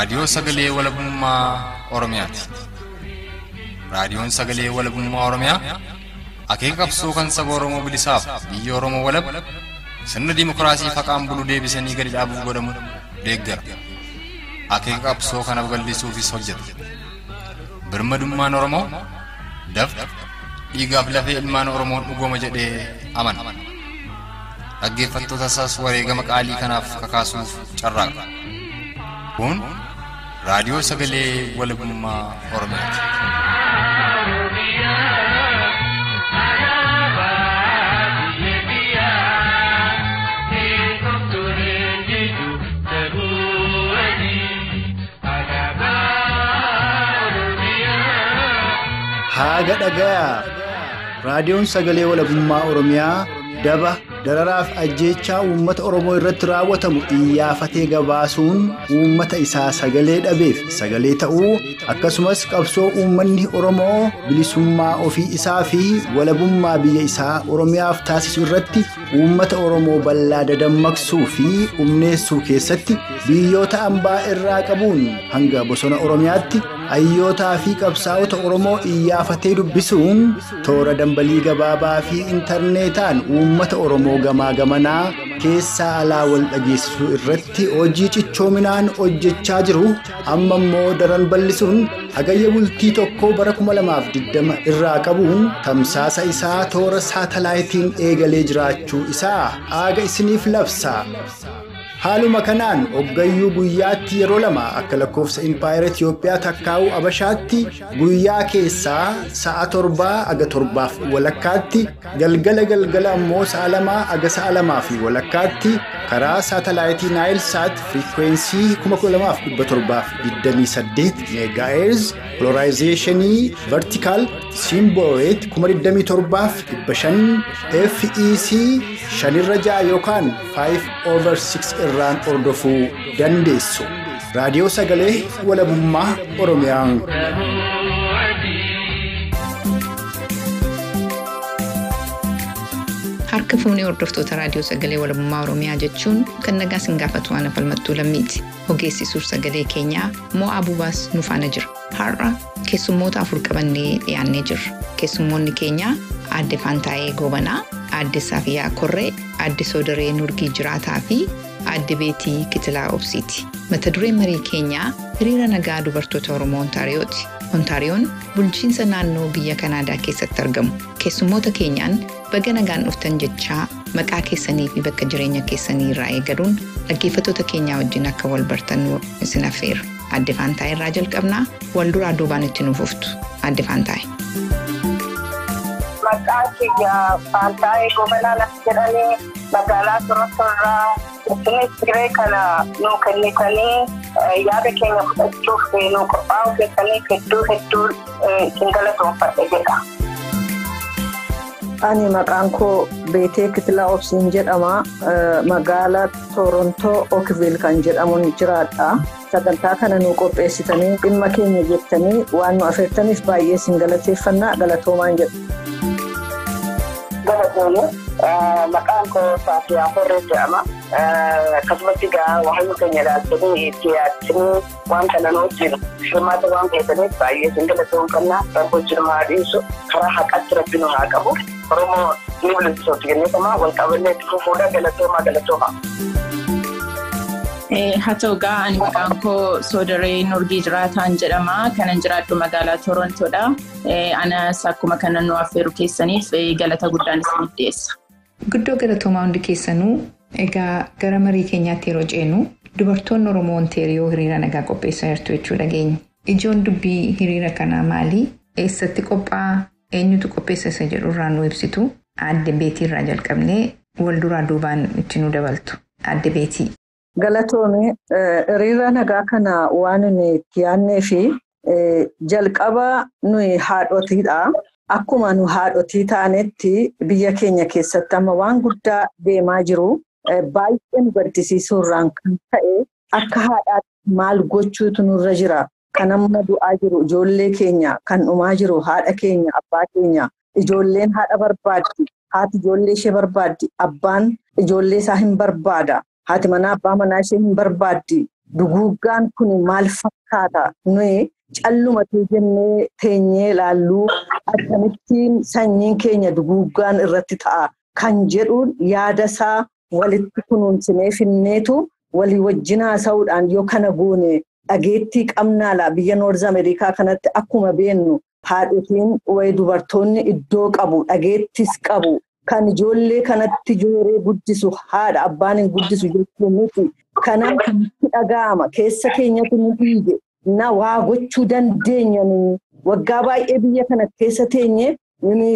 raadiyoo sagalee walabummaa Oromiyaati. Raadiyoon sagalee walabummaa Oromiyaa akeeka qabsoo kan saba Oromoo bilisaaf biyya Oromoo walab sirna dimokiraasii faqaan bulu deebisanii gadi dhaabuuf godhamu deeggara. Akeeka qabsoo kana babal'isuufis hojjeta. Birmadummaan Oromoo dafqa dhiigaaf lafee ilmaan Oromoon dhugooma jedhee amana. Dhaggeeffattoota isaas wareegama qaalii kanaaf kakaasuuf carraaqa. Kun raadiyoo sagalee walabummaa Oromiyaati. Haga dhagayaa raadiyoon sagalee walabummaa Oromiyaa daba dararaaf ajjeechaa uummata Oromoo irratti raawwatamu iyyafatee gabaasuun uummata isaa sagalee dhabeef sagalee ta'uu akkasumas qabsoo uummanni Oromoo bilisummaa ofii isaa fi walabummaa biyya isaa Oromiyaaf taasisu irratti uummata Oromoo bal'aa dadammaqsuu fi humneessuu keessatti biyyoota ambaa irraa qabuun hanga bosona Oromiyaatti hayyootaa fi qabsaa'ota Oromoo iyyafatee dubbisuun toora dambalii gabaabaa fi intarneetaan uummata Oromoo gamaa gamanaa keessaa alaa wal dhageessisuu irratti hojii cichoominaan hojjechaa jiru. Amma immoo daran bal'isuun hagayya bultii tokko bara 2020 irraa qabuun tamsaasa isaa toora saatalaayitiin eegalee jiraachuu isaa aaga isiniif labsa. Haaluma kanaan hoggayyuu guyyaatti yeroo lama akka lakkoofsa Impaayera Itiyoophiyaa takkaa'uu Abashaatti guyyaa keessaa sa'a 7 aga 7 walakkaatti galgala ammoo sa'a 2 aga sa'a 2 walakkaatti karaa saatalaayitii Naayilsaat firiikweensii 12728 meegaahertz polarizeeshinii vertikaal simboreet 27500 FEC 5/6 yookaan 5/6 irraan hordofuu dandeessu. Raadiyoo sagalee walabummaa Oromiyaa. Harka fuunee hordoftoota raadiyoo sagalee walabummaa Oromiyaa jechuun kan nagaa sin gaafatu waan falmattuu lammiiti. Ogeessi suur sagalee keenyaa Mo'aa Bubaas nu faana jira. Har'a keessummoota 4 qabannee dhiyaannee jirra. Keessummoonni keenyaa Aadde Faantaayee Goobanaa, Aadde Saafiyaa Korree, Aadde Soodaree Nurgii Jiraataa fi Aadde Beetii Kitilaa Obsiiti. Mata dureen marii keenyaa hiriira nagaa dubartoota Oromoo Ontaariyooti. Ontaariyoon bulchiinsa naannoo biyya Kanaadaa keessatti argamu. Keessummoota keenyaan baga nagaan dhuftan jechaa maqaa keessanii fi bakka jireenya keessanii irraa eegaluun dhaggeeffattoota keenyaa wajjin akka wal bartan isin affeera. Aadde Faantaayee irraa jalqabnaa wal duraa duubaan itti nuuf uftu. Aadde Faantaayee. Maqaan kiyya Faantaayee Goobanaa jedhamee magaalaa Torontoorraa isinis siree kana nuu kennitanii yaada keenya fudhachuuf nuu qophaa'uu keessaniif hedduu isin galatoomfadha jedha. Ani maqaan koo Beetee Kitilaa Obsiin jedhama. Magaalaa Torontoo Oakville kan jedhamuun jiraadha. Sagantaa kana nuu qopheessitanii dhimma keenya jettanii waan nu affeertaniif baay'ee isin galateeffannaa galatoomaan jedha. Galatoomuu maqaan koo Saafiyaa Korree jedhama. Akkasumas egaa waa'ee keenya ilaaltanii itti yaadanii waan kana nuu jiru. Hirmaata waan keessaniif baay'ee isin galatoomfannaa rakkoo jiru haa dhiisu karaa haqatti rabbi nu haa qabu. Oromoo ni bilisootti kennamaa wal qabannee itti fufuudha galatooma. Haa ta'u egaa ani maqaan koo Soodaree Nurgii Jiraataan jedhama. Kanan jiraadhu magaalaa Torontoodha. Anas akkuma kana nu affeeru keessaniif galata guddaan isiniif dhiyeessa. Guddoo galatoomaa hundi keessanuu egaa gara marii keenyaatti yeroo ceenu dubartoonni Oromoo Ontaariyoo hiriira nagaa qopheessaa jirtu jechuu dhageenya. Ijoon dubbii hiriira kanaa maali? Eessatti qophaa'a? Eenyutu qopheessa isa jedhu irraa nu ibsitu. Aadde Beetii irraa jalqabnee wal duraa duubaan itti nu dabaltu. Aadde Beetii. Galatoomii hiriira nagaa kana waan nuyi itti yaadnee fi jalqaba nuyi haadhotiidha. Akkuma nu haadhotii taanetti biyya keenya keessatti amma waan guddaa deemaa jiru baay'ee nu gaddisiisuu irraan kan ta'e akka haadhaatti maal gochuutu nurra jira. Kan amma du'aa jiru ijoollee keenya kan dhumaa jiru haadha keenya abbaa keenya ijoolleen haadha barbaaddi haati ijoollee ishee barbaaddi abbaan ijoollee isaa hin barbaada haati manaa abbaa manaa ishee hin barbaaddi duguuggaan kun maal fakkaata nuyi callumatee jennee teenyee ilaalluu akkamittiin sanyiin keenya duguuggaan irratti ta'a kan jedhuun yaadasaa walitti kunuunsinee finneetu walii wajjin haasa'uudhaan yoo kana goone dhageettii qabnaala biyya Noorz Ameerikaa kanatti akkuma beennu haadhotiin dubartoonni iddoo qabu dhageettis qabu kan ijoollee kanatti ijoollee guddisu haadha abbaan hin guddisu jechuu miti kanaan kanatti dhaga'ama keessa keenyatu nu dhiige na waa gochuu dandeenya waggaa baay'ee biyya kana keessa teenye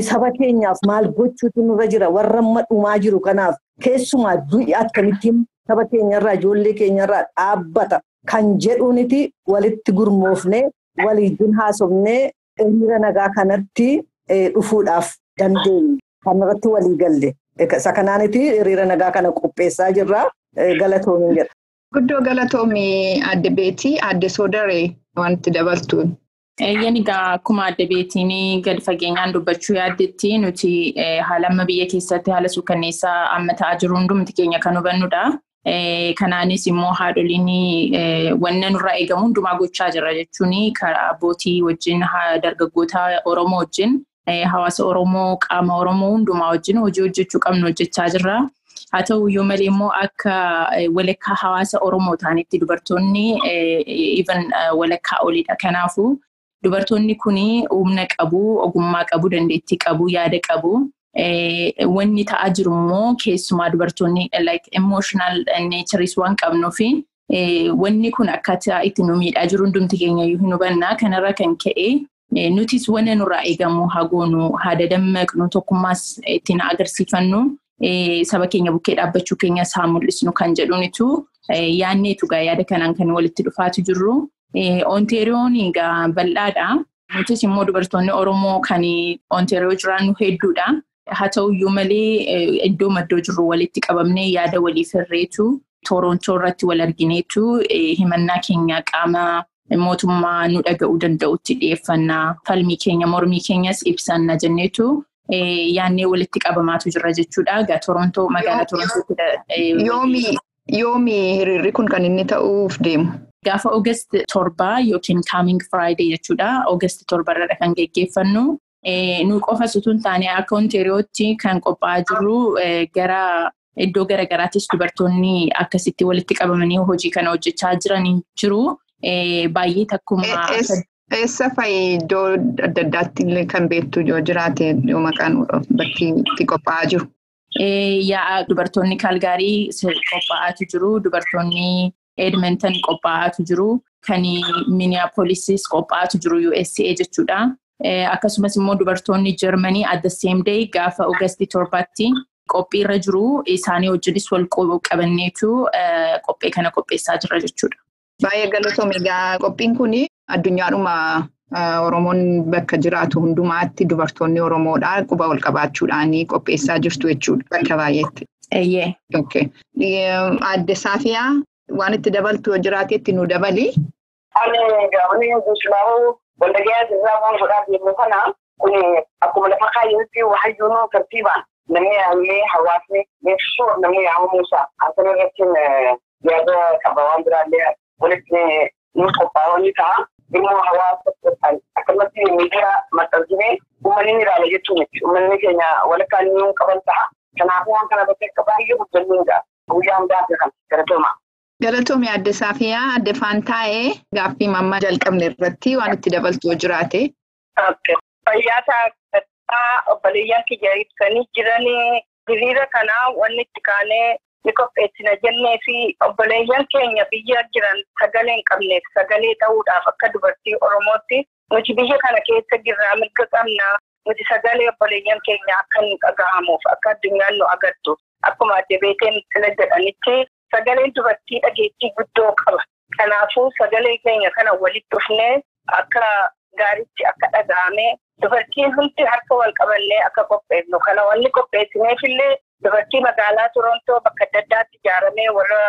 saba keenyaaf maal gochuutu nurra jira warra dhumaa jiru kanaaf keessumaa du'i akkamittiin saba keenyarraa ijoollee keenyarraa dhaabbata kan jedhuuniti walitti gurmoofnee waliin haasofnee hiriira nagaa kanatti dhufuudhaaf dandeenya. Kanarratti walii galle. Isa kanaaniti hiriira nagaa kana qopheessaa jirra. Galatoomiin jedha. Guddoo galatoomii adde Beetii, adde Soodaree wanti dabaltuun. Egaa akkuma adde Beetiin gadi fageenyaan dubbachuu yaaddetti nuti haala amma biyya keessatti haala suukanneessaa amma ta'aa jiru hundumti keenya kan hubannudha. Kanaanis immoo haadholiin wanna nurraa eegamu hundumaa gochaa jira jechuun karaa abbootii wajjin dargaggoota Oromoo wajjin hawaasa Oromoo qaama Oromoo hundumaa wajjin hojii hojjechuu qabnu hojjechaa jirra. Haa ta'u iyyuu malee immoo akka walakkaa hawaasa Oromoo ta'anitti dubartoonni even walakkaa oliidha. Kanaafuu dubartoonni kuni humna qabu, ogummaa qabu, dandeettii qabu, yaada qabu. Wanni ta'aa jiru immoo keessumaa dubartoonni like emotional natures waan qabnuufi wanni kun akkaataa itti nu miidhaa jiru hundumti keenya iyyuu hin hubanna. Kanarra kan ka'e nutis wanna nurraa eegamu hagoonu haada dammaqnu tokkummaas ittiin agarsiifannu saba keenya bukkee dhaabbachuu keenya isaa mul'isnu kan jedhunitu yaanneetu yaada kanaan kan walitti dhufaatu jirru. Ontaariyoon egaa bal'aadha. Nutis immoo dubartoonni Oromoo kan Ontaariyoo jiraannu hedduudha. Haa ta'u iyyuu malee iddoo maddoo jirru walitti qabamnee yaada waliif hirreetu Torontoo irratti wal argineetu himannaa keenya qaama mootummaa nu dhaga'uu danda'utti dhiyeeffannaa falmii keenya mormii keenyas ibsanna jenneetu yaannee walitti qabamaatu jira jechuudha. Egaa Torontoo magaalaa Torontootti yoomi hiriirri kun kan inni ta'uuf deemu? Gaafa August 7 yookiin Coming Friday jechuudha. August 7 irra kan geggeeffannu. Nu qofa sutuun taane akka Ontaariyootti kan qophaa'aa jiru gara iddoo garagaraattis dubartoonni akkasitti walitti qabamanii hojii kana hojjechaa jiranii jiru. Baay'ee takkuma. Eessa fa'i iddoo adda addaatti kan beektu yoo jiraate yoo maqaan bakki itti qophaa'aa jiru? Dubartoonni Kaalgaarii qophaa'aatu jiru. Dubartoonni Edmonton qophaa'aatu jiru. Kan Minneapolis qophaa'aatu jiru USA jechuudha. Akkasumas immoo dubartoonni Germany at the same day gaafa August 7tti qophiirra jiru. Isaanii wajjinis wal qabanneetu qophii kana qopheessaa jira jechuudha. Baay'ee galatoomii egaa qophiin kun addunyaadhuma Oromoon bakka jiraatu hundumaatti dubartoonni Oromoodha quba wal qabaachuudhaan qopheessaa jirtu jechuudha bakka baay'eetti. Eeyyee. Okay. Adde Saafiyaa waan itti dabaltu yoo jiraatetti nu dabali. Ani gaawanii guutummaa wanda gaya irraa waan godhaa deemu kana kun akkuma lafa kaayyootti wahayyuunoo tartiibaan namni yaa'ee hawaasni beeksisuu namni yaa'amuusaa asirra irratti yaada qaba waan biraallee walitti nu qophaa'anii ta'a. Immoo hawaasa akkasumatti miidiyaa maxxansinee uummanni ni ilaala jechuun uummanni keenya walakkaa inni qaban ta'a. Kanaafuu waan kana bakka akka baay'ee guddannuudha. Guyyaa hundaa kan galatooma. Galatoomii adde Saafiyaa adde Faantaa'ee gaaffii mammaa jalqabne irratti waan itti dabaltu jiraate. Fayyaa obboleeyyan kiyya ibsanii jiranii hiriira kanaa wanni itti kaanee ni qopheessina jennee fi obboleeyyan keenya biyya jiran sagalee hin qabneef sagalee ta'uudhaaf akka dubartii Oromootti nuti biyya kana keessa jirraa mirga qabna. Nuti sagalee obboleeyyan keenya akka nu dhaga'amuuf akka addunyaan nu agartu akkuma adde Beeteen sila jedhanitti sagaleen dubartii dhageettii guddoo qaba. Kanaafuu sagalee keenya kana walitti dhufnee akka gaariitti akka dhaga'ame dubartiin hundi harka wal qabannee akka qopheessinu. Kana wanni qopheessineef illee dubartii magaalaa Torontoo bakka adda addaatti ijaaramee warra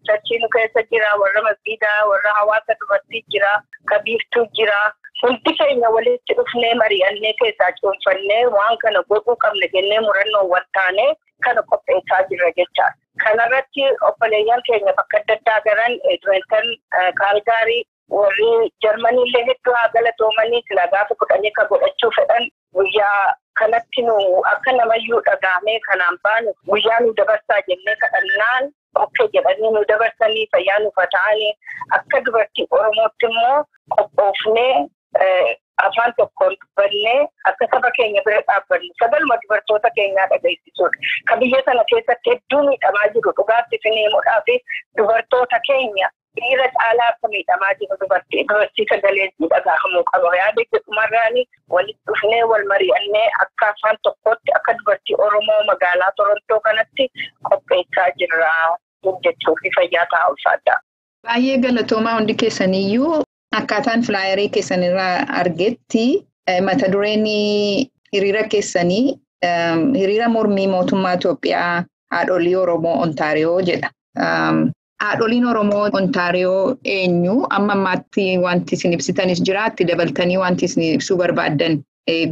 charchii nu keessa jira, warra masgiidaa, warra hawaasa dubartii jira, kabiiftuu jira. Hundi keenya walitti dhufnee mari'annee keessaa cuunfannee waan kana godhuu qabna jennee murannoo wal taanee kana qopheessaa jirra jechaadha. Kanarratti obboleeyyan keenya bakka adda addaa garan Edmonton, Kaalgaarii, warri Jarmaniillee hedduu haa galatoomanii sila gaafa kudhanii akka godhachuu fedhan guyyaa kanatti nu akka namayyuu dhagaamee kanaan baanu guyyaa nu dabarsaa jennee kadhannaan okkee jedhanii nu dabarsanii fayyaa nu fata'anii akka dubartii Oromootti immoo qophoofnee afaan tokkoon dubbannee akka saba keenya bira dhaabbannu sagaluma dubartoota keenyaa dhageessisuudha. Ka biyya sana keessatti hedduu miidhamaa jiru dhugaatti fineemuudhaa fi dubartoota keenya dhiira caalaa akka miidhamaa jiru dubartii sagaleen dhagahamuu qaba. Yaada jedhumarraanii walitti dhufnee wal mari'annee akka afaan tokkotti akka dubartii Oromoo magaalaa Torontoo kanatti qopheessaa jirra jechuuf fayyaa ta'a ulfaadha. Baay'ee galatoomaa hundi keessaniyyuu. Akkaataan filaayerii keessanirraa argetti mata dureen hiriira keessanii hiriira mormii mootummaa Itoophiyaa haadholii Oromoo Ontaariyoo jedha. Haadholiin Oromoo Ontaariyoo eenyu amma ammaatti wanti isin ibsitanis jira itti dabaltanii wanti isin ibsuu barbaaddan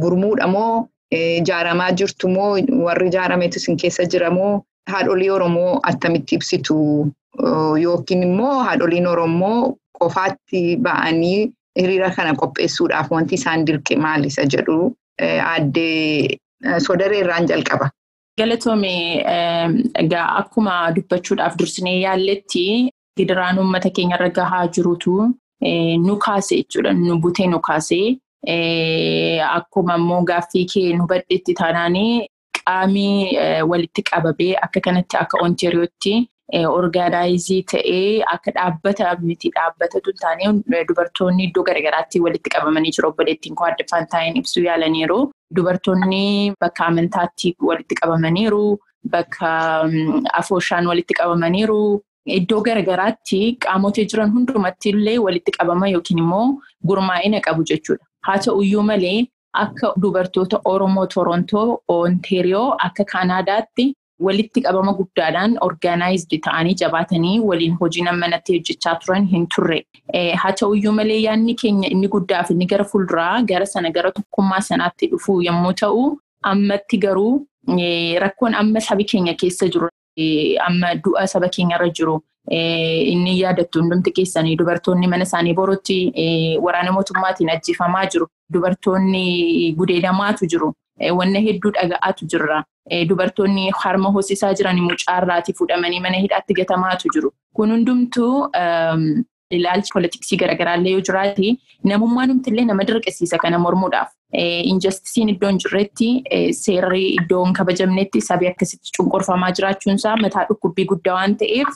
gurmuudha moo ijaaramaa jirtu moo warri ijaarameetu isin keessa jira moo haadholii Oromoo attamitti ibsitu yookiin immoo haadholiin Oromoo qofaatti ba'anii hiriira kana qopheessuudhaaf wanti isaan dirqe maal isa jedhu addee Sodaree irraan jalqaba. Galatoomee egaa akkuma dubbachuudhaaf dursinee yaalletti gidiraan uummata keenya irra gahaa jirutu nu kaase jechuudha. Nu butee nu kaase akkuma immoo gaaffii kee nu badheetti taanaanii qaamii walitti qababee akka kanatti akka Ontaariyootti orgaanaayizii ta'ee akka dhaabbata miti dhaabbatatu taanee dubartoonni iddoo garagaraatti walitti qabamanii jiru. Obboleettiin koo adda faantaayeen ibsuu yaalaniiru. Dubartoonni bakka amantaatti walitti qabamaniiru. Bakka afooshaan walitti qabamaniiru. Iddoo garagaraatti qaamota jiran hundumatti illee walitti qabama yookiin immoo gurmaa'ina qabu jechuudha. Haa ta'uyyuu malee akka dubartoota Oromoo Torontoo, Ontaariyoo akka Kaanaadaatti walitti qabama guddaadhaan orgaanaayizdi ta'anii jabaatanii waliin hojii namanatti hojjechaa turan hin turre. Haa ta'uyyuu malee yaadni keenya inni guddaaf inni gara fuulduraa gara sana gara tokkummaa sanaatti dhufu yommuu ta'u ammatti garuu rakkoon amma sabi keenya keessa jiru amma du'a saba keenyarra jiru inni yaadattu hundumti keessanii dubartoonni mana isaanii borootti waraana mootummaatiin ajjeefamaa jiru. Dubartoonni gudeedamaatu jiru. Wanna hedduu dhaga'aatu jirra. Dubartoonni harma hoosisaa jiran mucaarraati fudhamanii mana hidhaatti gatamaatu jiru. Kun hundumtuu ilaalchi poolitiksii garaagaraallee yoo jiraate namummaan humtillee nama dirqisiisa kana mormuudhaaf. Injastisiin iddoon jirretti seerri iddoon kabajamnetti sabii akkasitti cunqurfamaa jiraachuunsaa mataa dhukkubbii guddaa waan ta'eef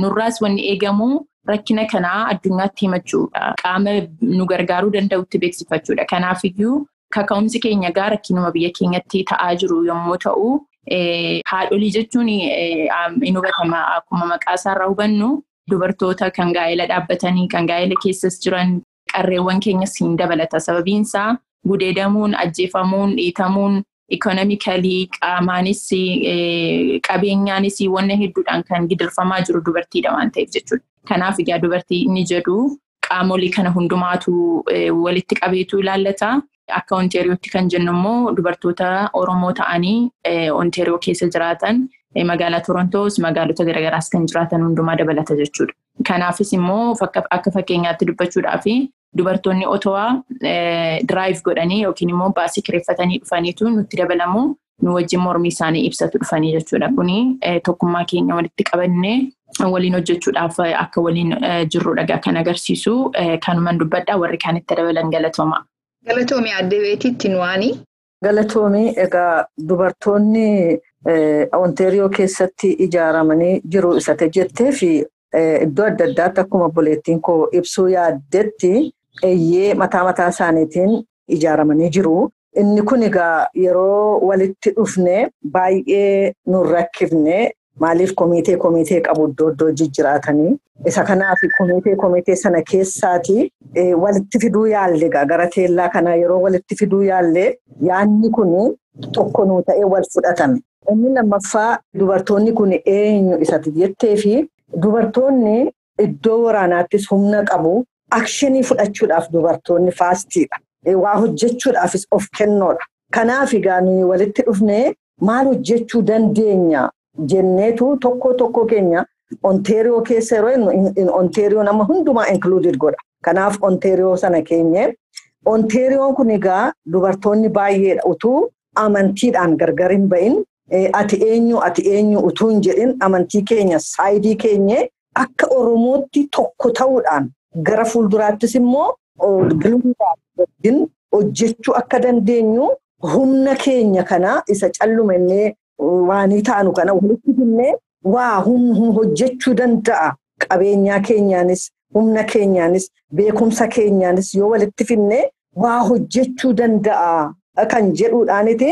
nurraas wanni eegamu rakkina kanaa addunyaatti himachuudha. Qaama nu gargaaruu danda'utti beeksifachuudha. Kanaafiyyuu kaka'umsi keenya gaa rakkinuma biyya keenyatti ta'aa jiru yommuu ta'u haadholii jechuun inni hubatama akkuma maqaa isaarraa hubannu dubartoota kan gaa'ela dhaabbatanii kan gaa'ela keessas jiran qarreewwan keenyas hin dabalata. Sababiinsaa gudeedamuun, ajjeefamuun, dhiitamuun ikoonoomikalii qaamaanis qabeenyaanis wanna hedduudhaan kan gidirfamaa jiru dubartiidha waan ta'eef jechuudha. Kanaaf egaa dubartii inni jedhu qaamolee kana hundumaatu walitti qabeetu ilaallata. Akka Ontaariyootti kan jennu immoo dubartoota Oromoo ta'anii Ontaariyoo keessa jiraatan magaalaa Torontoos magaalota garagaraas kan jiraatan hundumaa dabalata jechuudha. Kanaafis immoo akka fakkeenyaatti dubbachuudhaaf dubartoonni Otowaa diraayiv godhanii yookiin immoo baasii kireeffatanii dhufaniitu nutti dabalamu nu wajjin mormii isaanii ibsatu dhufanii jechuudha. Kuni tokkummaa keenya walitti qabannee waliin hojjechuudhaaf akka waliin jirrudha kan agarsiisu kanumaan dubbadhaa warri kaanitti dabalan galatooma. Galatoomii addee beetiitti nuwaanii. Galatoomii egaa dubartoonni Ontaariyoo keessatti ijaaramanii jiru isate jettee fi iddoo adda addaatti akkuma obboleettiin koo ibsuu yaaddetti eeyyee mataa isaaniitiin ijaaramanii jiru. Inni kun egaa yeroo walitti dhufne baay'ee nu rakkifne maaliif komitee qabu iddoo jijjiraatanii. Isa kanaaf komitee sana keessaati walitti fiduu yaalle gara teellaa kana yeroo walitti fiduu yaalle yaanni kun tokko nuu ta'ee wal fudhatame. Inni lammaffaa dubartoonni kun eenyu isati jettee fi dubartoonni iddoo waraanaattis humna qabu akshinii fudhachuudhaaf dubartoonni faastiidha. Waa hojjechuudhaafis of kennoodha. Kanaaf egaa nuyi walitti dhufnee maal hojjechuu dandeenya jenneetu tokko keenya Ontario keessa yeroo Ontario nama hundumaa included godha. Kanaaf Ontario sana keenya Ontario kun egaa dubartoonni baay'eedha utuu amantiidhaan gargar hin ba'in ati eenyu utuu hin jedhin amantii keenya saayidii keenya akka Oromootti tokko ta'uudhaan gara fuulduraattis immoo hojjechuu akka dandeenyu humna keenya kana isa callumannee waanii taanu kana walitti finnee waa hojjechuu danda'a. Qabeenyaa keenyaanis humna keenyaanis beekumsa keenyaanis yoo walitti finnee waa hojjechuu danda'a kan jedhuudhaaniti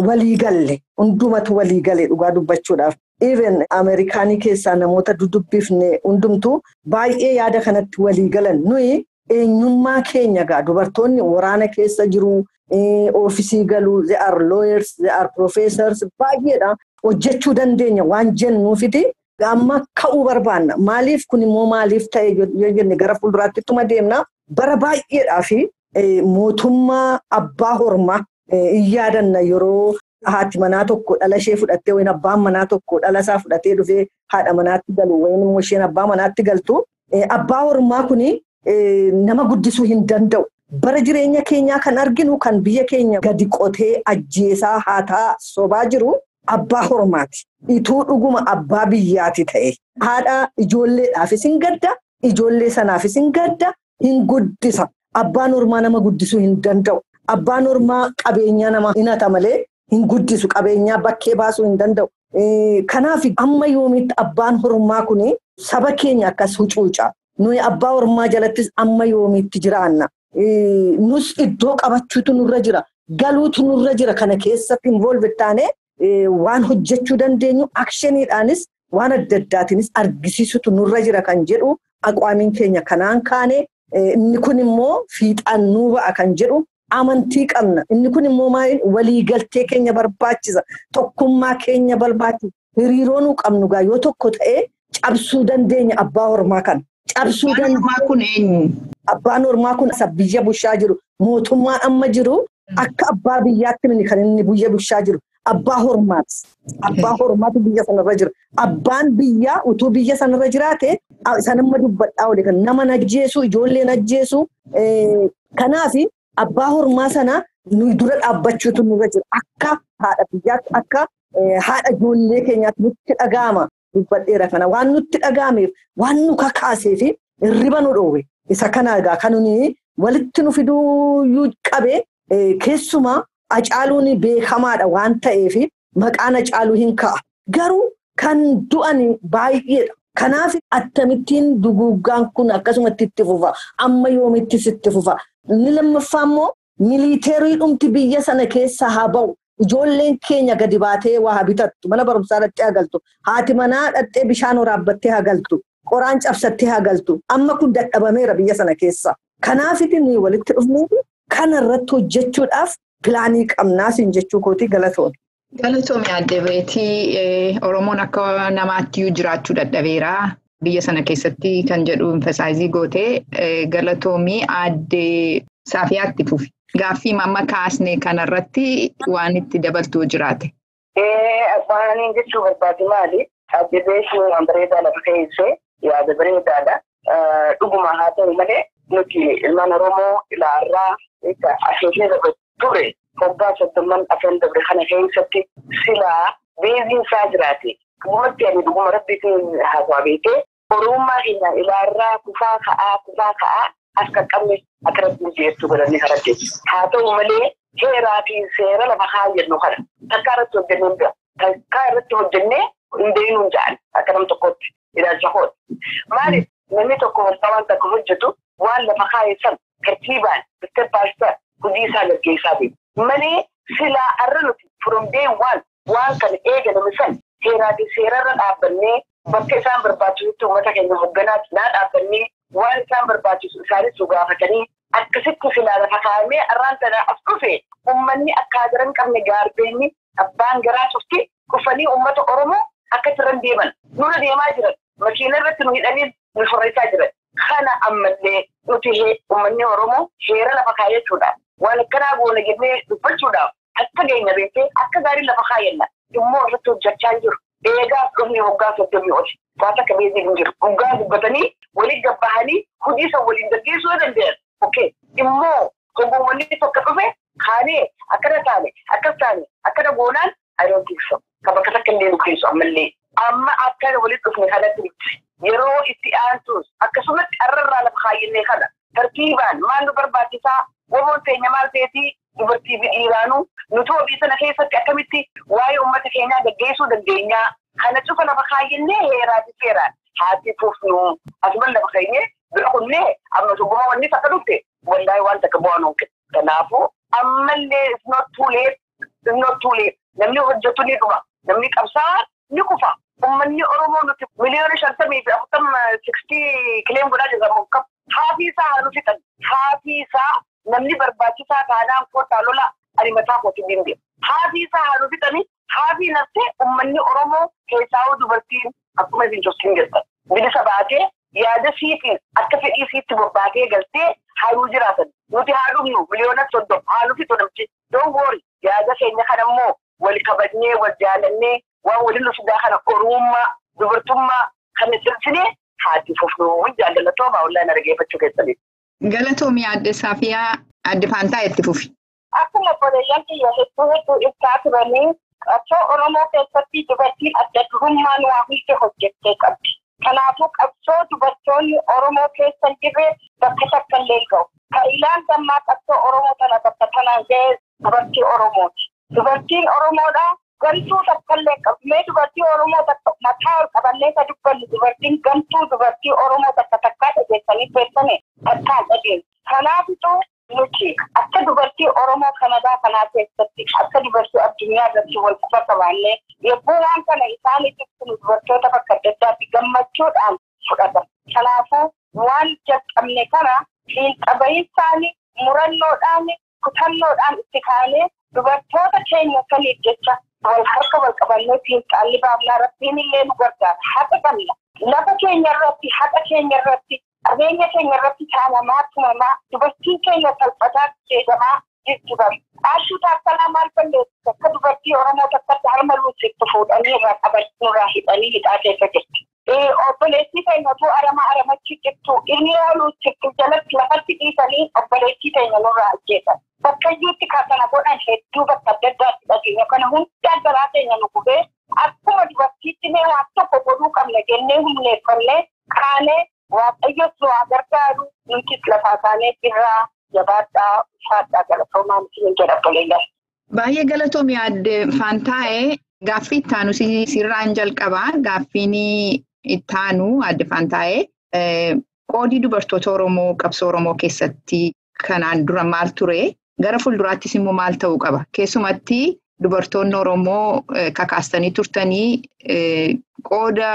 walii galle hundumatu walii galee dhugaa dubbachuudhaaf. Even Ameerikaanii keessaa namoota dudubbifne hundumtu baay'ee yaada kanatti walii galan. Nuyi eenyummaa keenya gaa dubartoonni waraana keessa jiru, oofisii galuu, they are lawyers, they are professors baay'eedha. Hojjechuu dandeenya waan jennuufiti amma ka'uu barbaanna. Maaliif kun immoo maaliif ta'e yoo jenne gara fuulduraatti ittuma deemna. Bara baay'eedhaa fi mootummaa abbaa hormaa yaadanna yeroo haati manaa tokko dhala ishee fudhattee wayin abbaan manaa tokko dhala isaa fudhatee dhufee haadha manaatti galu wayin immoo isheen abbaa manaatti galtu abbaa hormaa kuni nama guddisuu hin danda'u. Bara jireenya keenyaa kan arginu kan biyya keenya gadi qotee ajjeesaa haataa sobaa jiru abbaa hormaati. Ituu dhuguma abbaa biyyaati ta'e haadha ijoolleedhaafis hin gadda, ijoollee sanaafis hin gadda, hin guddisa. Abbaan hormaa nama guddisuu hin danda'u. Abbaan hormaa qabeenyaa nama hinata malee hin guddisu, qabeenyaa bakkee baasuu hin danda'u. Kanaaf amma yoomitti abbaan hormaa kuni saba keenya akkas hucuuca. Nuyi abbaa hormaa jalattis amma yoomitti jiraanna. Nus iddoo qabachuutu nurra jira, galuutu nurra jira. Kana keessatti involve taane waan hojjechuu dandeenyu akshiniidhaanis waan adda addaatiinis argisiisutu nurra jira kan jedhu aqwaamiin keenya kanaan kaane. Inni kun immoo fiixaan nuu ba'a kan jedhu amantii qabna. Inni kun immoo maaliin waliigaltee keenya barbaachisa, tokkummaa keenya barbaachisa. Hiriiroo nuu qabnu gaa yoo tokko ta'ee cabsuu dandeenya abbaa hormaa kana. Cabsuu dandeenya. Kun eenyu? Abbaan hormaa kun biyya bushaa jiru, mootummaan amma jiru akka abbaa biyyaatti mini kan inni biyya bushaa jiru. Abbaa hormaati. Abbaa hormaatu biyya sanarra jira. Abbaan biyyaa utuu biyya sanarra jiraate sanamma dubbadhaa oole kan nama najjeesu, ijoollee najjeesu. Kanaaf abbaa hormaa sana nuyi dura dhaabbachuutu nurra jira. Akka haadha biyyaatti akka haadha ijoollee keenyaatti nutti dhaga'ama. Dubbadheera kana waan nutti dhaga'ameef waan nu kakaaseef hirriba nu dhoowwe. Isa kana egaa kan nuyi walitti nu fiduu qabe keessumaa Hacaaluun beekamaadha waan ta'eef maqaan Hacaaluu hin ka'a. Garuu kan du'an baay'eedha. Kanaaf akkamittiin duguuggaan kun akkasumatti itti fufa. Amma yoomitti itti fufa. Inni lammaffaa immoo miliiteerii dhumti biyya sana keessa haa ba'u. Ijoolleen keenya gadi baatee waa bitattu. Mana barumsaa dhattee hagaltu. Haati manaa dhattee bishaan waraabbattee hagaltu. Qoraan cabsattee hagaltu. Amma kun dadhabameera biyya sana keessa. Kanaafiti nuyi walitti dhufnee kana irratti hojjechuudhaaf pilaanii qabnaas hin jechuu kooti galatoomii. Galatoomii adde Beetii Oromoon akka namaatti jiraachuu dadhabeera. Biyya sana keessatti kan jedhu emphasize gootee galatoomii adde Saafiyaatti fufi. Gaaffii mamma kaasne kanarratti waan itti dabaltuu jiraate. Abbaan jechuu barbaadu maali? Adde Beetii waan bareedaa lafa keessee yaada bareedaadha. Dhuguma haa ta'u malee nuti ilmaan Oromoo ilaarraa asheetee ture. Hoggaa soddomman afaan dabre kana keessatti silaa beeziin isaa jiraate. Kumatti ani dhuguma rabbiitiin haasawaa beekee Oromummaa keenya ilaarraa kufaa ka'aa as qaqqabne akka rabbiin jeettu godhannee karatti. Haa ta'u malee heeraa fi seera lafa haa jennu kana. Takkaa irratti hojjennee hin bira. Takkaa irratti hojjennee hin deemuun ja'an akka nam tokkotti ilaalcha kooti. Maaliif namni tokko waan takka hojjetu waan lafa kaa'essan tartiibaan bittee baastaa hojii isaa gaggeessaa beeku. Malee silaa arra nuti from day one waan kan eegalame san heeraa fi seerarra dhaabbannee bakka isaan barbaachisutti uummata keenya hogganaatti naa dhaabbannee waan isaan barbaachisu isaanis gaafatanii akkasitti silaa lafa kaa'amee arraan tanaa as dhufe uummanni akka jiran qabne gaarbeenni abbaan garaa cufti kufanii uummata Oromoo akka jiran deeman nuna deemaa jiran makiina irratti nu hidhanii nu sorreessaa jiran. Kana ammallee nuti uummanni Oromoo heera lafa kaayyachuudhaan waan akkanaa goona jennee dubbachuudhaaf akka geenya beekee akka gaarii lafa kaayyanna immoo irratti hojjechaa jiru. eegaa dhumni hoggaa 30 ol faata kabeetii hin jiru hoggaa dubbatanii walii gabbahanii hojii isa waliin gaggeessuu danda'an okay immoo hoggoowwanni tokko dhufe kaanee akkana taane akkas taane akkana goonaan I don't think so kaba kasakka illee nu keessu ammallee amma akkana walii dhufne kanatti yeroo itti aantus akkasumatti arrarraa lafa kaayyannee kana tartiibaan maal nu barbaachisaa waboon teenya maal ta'eetii dubartii fi dhiiraanuu nuti hojii sana keessatti akkamitti waa'ee uummata keenyaa gaggeessuu dandeenyaa kana cufa lafa kaayyannee heeraati seeraan haati fufnu asuman lafa kaayyannee bira kunnee amma suguma wanni takka dhufte wallahi waan takka bu'aa nuun kenna kanaafuu ammallee it's not too late namni hojjetu ni dhuma namni qabsaa ni kufa ummanni Oromoo nuti miliyoona 50 fi 60 kileen godhaa jirra mukkam haati isaa haanu fixan haati isaa namni barbaachisaa taanaan kootaa lola ani mataa kootiin dinde haati isaa haanu fixani haati naftee ummanni Oromoo keessaa dubartiin akkuma isin jostiin jirtan bilisa baatee yaada siitiin akka fedhii siitti bobbaatee galtee haayuu jiraatan nuti haadhumnu miliyoona 30 haanu fixu namchi don't worry yaada keenya kanammoo wal kabajnee wal jaalannee waan waliin nufudaa kana orummaa dubartummaa kana sirsinee haati fufnuu jaallatoomaa wallaan argeeffachuu keessanii. Galatoomii adde Saafiyaa adde Faantaa itti fufi. Akkuma boleeyyan kiyya hedduu ibsaa turanii qabsoo Oromoo keessatti dubartiin adda durummaan waa hunda hojjettee qabdi. Kanaafuu qabsoo dubartoonni Oromoo keessa jirre bakka takka illee ga'u. Kaa'ilaan dammaa qabsoo Oromoo tana bakka tanaan ga'e dubartii Oromooti. Dubartiin Oromoodhaa gantuu takka illee qabdi. Mee dubartii Oromoo takka mataa ol qaballee ka dubbannu dubartiin gantuu dubartii Oromoo takka takkaa dhageessanii beeksane takkaan dhageessu. Kanaafituu nuti akka dubartii Oromoo Kanadaa kanaa keessatti akka dubartii addunyaa irratti wal quba qabaannee yogguu waan kana isaaniif ibsinu dubartoota bakka adda addaatti gammachuudhaan fudhatan. Kanaafuu waan jalqabne kana xiinxaba'iinsaanii murannoodhaan kutannoodhaan itti kaanee dubartoota keenya saniif jecha wal harka wal qabannee xiinxaalli baafnaa rabbiin illee nu gargaara. Haqa qabna. Lafa keenya irratti haqa keenya irratti qabeenya keenya irratti taanamaa tumamaa dubartiin keenya salphataa jedhamaa jijjibamu. Aashuu taakkalaa maal balleessu akka dubartii Oromoo takkatti harma luusitti fuudhanii irraa qabachuu irraa hidhanii hidhaa keessa jirti. Obboleettii keenya utuu aramachi jirtu inni ooluu jirtu jalatti lafatti dhiisanii obboleettii keenya nurraa ajjeesan. Bakka iyyuutti kaasana godhan hedduu bakka adda addaatti dhageenya kana hundaa garaa keenya nu gubee akkuma dubartiitti mee waan tokko godhuu qabna jennee humneeffannee kaanee waaqayyo waa gargaaru nuti lafaa kaanee irraa jabaadhaa ufaadhaa galatoomaa miti jedha boleeyyan. Baay'ee galatoomii adde Faantaa'ee gaaffii ittaanu sirraan jalqabaa gaaffiin ittaanu adde Faantaa'ee qoodii dubartoota Oromoo qabsoo Oromoo keessatti kanaan dura maal ture gara fuulduraattis immoo maal ta'uu qaba keessumatti dubartoonni Oromoo kakaastanii turtanii qooda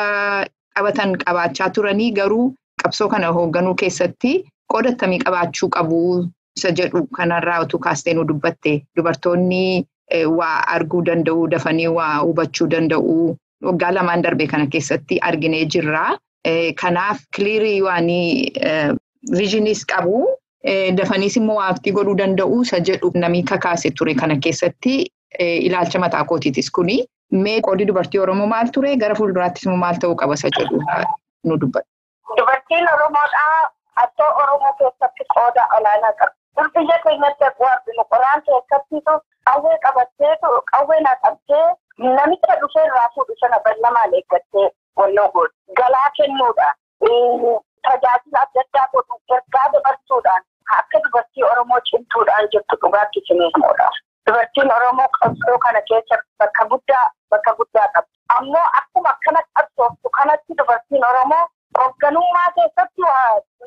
qabatan qabaachaa turanii garuu qabsoo kana hoogganuu keessatti qooda akkamii qabaachuu qabu isa jedhu kanarraa utuu kaastee nu dubbatte dubartoonni waa arguu danda'u dafanii waa hubachuu danda'u waggaa lamaan darbe kana keessatti arginee jirra. Kanaaf kiliirii waanii viizhinis qabu dafaniis immoo waaktii godhuu danda'u isa jedhu namni kakaase ture kana keessatti ilaalcha mataa kootiitis kuni mee qoodii dubartii Oromoo maal ture gara fuulduraattis immoo maal ta'uu qaba isa jedhu nu dubbatu. Dubartiin Oromoodhaa attoo Oromoo keessatti qooda olaanaa qabdi. Biyya keenyatti warri qoraan keessattiitu qawwee qabatteetu qawwee naqattee namicha dhufee irraa fuudhu sana bal'amaan eeggattee walloo godhu. Galaa kennuudhaan tajaajila adda addaa godhu ergaa dabarsuudhaan akka dubartii Oromoo cimtuudhaan jirtu dhugaatti simeessuudhaaf. Dubartiin Oromoo qabsoo kana keessa bakka guddaa qabdi. Ammoo akkuma akkana qabsooftu kanatti dubartiin Oromoo hoogganummaa keessatti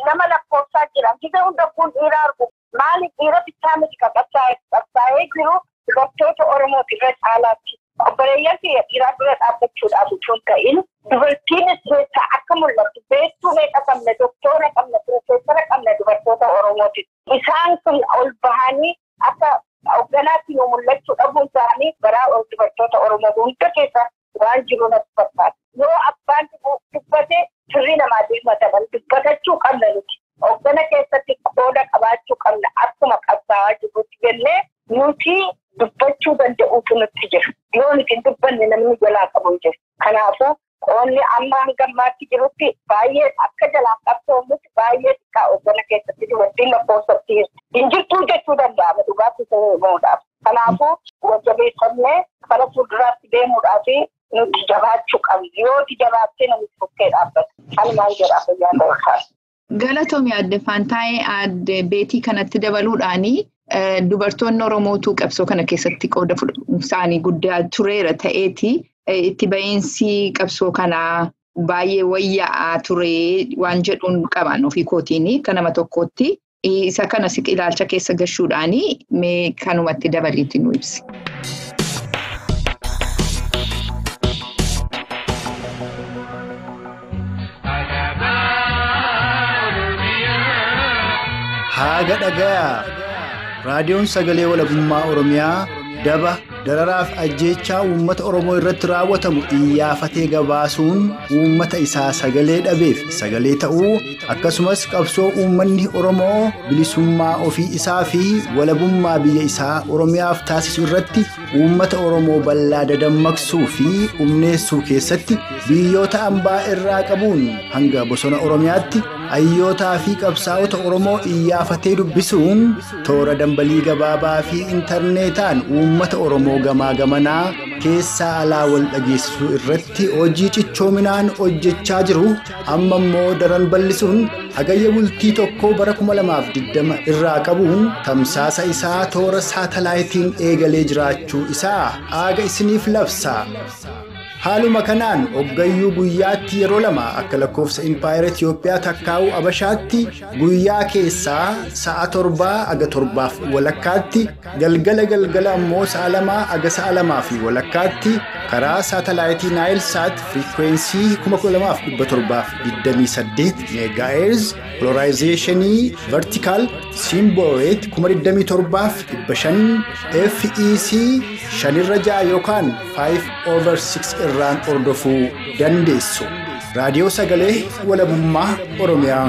nama lakkoofsaa jira. Gizee hunda kun dhiira argu. Maaliif dhiira bittaa miti qabsaa'ee jiru dubartoota Oromoo irra caalaatti. Obboleeyyan dhiiraa dura dhaabbachuudhaaf utuu hin ta'in dubartiin keessaa akka mul'attu beektuu meeqa qabna doktoora qabna piroofeesara qabna dubartoota Oromooti. Isaan kun ol bahanii akka hoogganaatti nu mul'achuu dhabuun isaanii garaa dubartoota Oromoo hunda keessa waan jiru natti fakkaata. Yoo abbaan dubbate sirrii namaa deematan dubbatachuu qabna nuti. Hooggana keessatti qooda qabaachuu qabna akkuma qabsaa'aa jirutti jennee nuti dubbachuu danda'uutu nutti jira. Yoo nuti dubbanne wanni namni jalaa qabu jira. Kanaafuu qoonni amma hangammaatti jirutti baay'ee akka jalaa qabsoomutti baay'ee xiqqaa hoggana keessatti waliin lakkoofsatti hin jirtuu jechuu danda'ama dhugaatti himuudhaaf. Kanaafuu wajjabeeffannee bara fuulduraatti deemuudhaaf nuti jabaachuu qabna. Yooti jabaattee namni bukkee dhaabbata. Kanumaan jedha fayyaa ta'uudhaan. Galatoomii adde Faantaayee adde Beetii kanatti dabaluudhaani dubartoonni Oromootu qabsoo kana keessatti qooda isaanii guddaa tureera ta'eeti. Itti ba'iinsi qabsoo kanaa baay'ee wayyaa'aa ture waan jedhuun qaban ofii kootiini kan nama tokkotti isa kanas ilaalcha keessa gashuudhaani mee kanumatti dabaliitti nu ibsi. Haaga dhagayaa raadiyoon sagalee walabummaa Oromiyaa daba dararaaf ajjeechaa uummata Oromoo irratti raawwatamu iyyafatee gabaasuun uummata isaa sagalee dhabeef sagalee ta'uu akkasumas qabsoo uummanni Oromoo bilisummaa ofii isaa fi walabummaa biyya isaa Oromiyaaf taasisu irratti uummata Oromoo bal'aa dadammaqsuu fi humneessuu keessatti biyyoota ambaa irraa qabuun hanga bosona Oromiyaatti ayyootaa fi qabsaa'ota Oromoo iyyafatee dubbisuun toora dambalii gabaabaa fi intarneetaan uummata Oromoo gamaa gamanaa keessaa alaa wal dhageessisuu irratti hojii cichoominaan hojjechaa jiru. Amma immoo daran bal'isuun hagayya bultii tokko bara 2020 irraa qabuun tamsaasa isaa toora saatalaayitiin eegalee jiraachuu isaa aaga isiniif labsa. Haaluma kanaan hoggayyuu guyyaatti yeroo lama akka lakkoofsa Impaayera Itiyoophiyaa takkaa'u Abashaatti guyyaa keessaa sa'a 7 aga 7 walakkaatti galgala immoo sa'a 2 aga sa'a 2 walakkaatti karaa saatalaayitii Naayilsaat firiikweensii 12728 meegaahertz polarizeeshinii vertikaal siimbol reet 27500 FEC 5/6 yookaan 5/6 irraan ordofuu dandeessu. Raadiyoo Sagalee Walabummaa Oromiyaa.